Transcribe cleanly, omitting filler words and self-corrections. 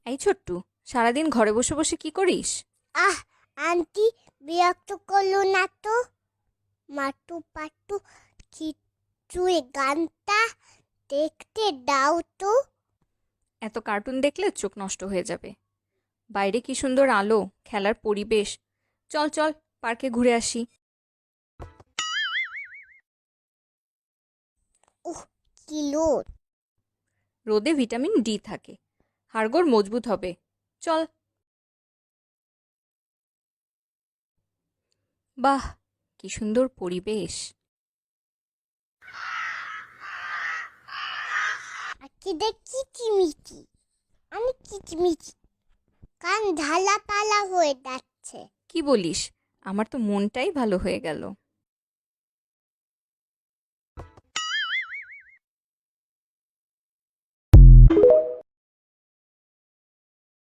এই ছোট্টু, সারাদিন ঘরে বসে বসে কি করিস? আহ আন্টি, বিরক্ত করলো না তো। মাটু পাটু খিচুড়ি গানটা দেখতে দাও তো। এত কার্টুন দেখলে চোখ নষ্ট হয়ে যাবে। বাইরে কি সুন্দর আলো, খেলার পরিবেশ। চল চল, পার্কে ঘুরে আসি। উহ, কি লোদ। রোদে ভিটামিন ডি থাকে, হাড়গোড় মজবুত হবে। চল। বাহ, কি সুন্দর পরিবেশ। আকিদের কিচিমিচি, আমি কিচিমিচি, কান ঝালা পালা হয়ে যাচ্ছে। কি বলিস? আমার তো মনটাই ভালো হয়ে গেল।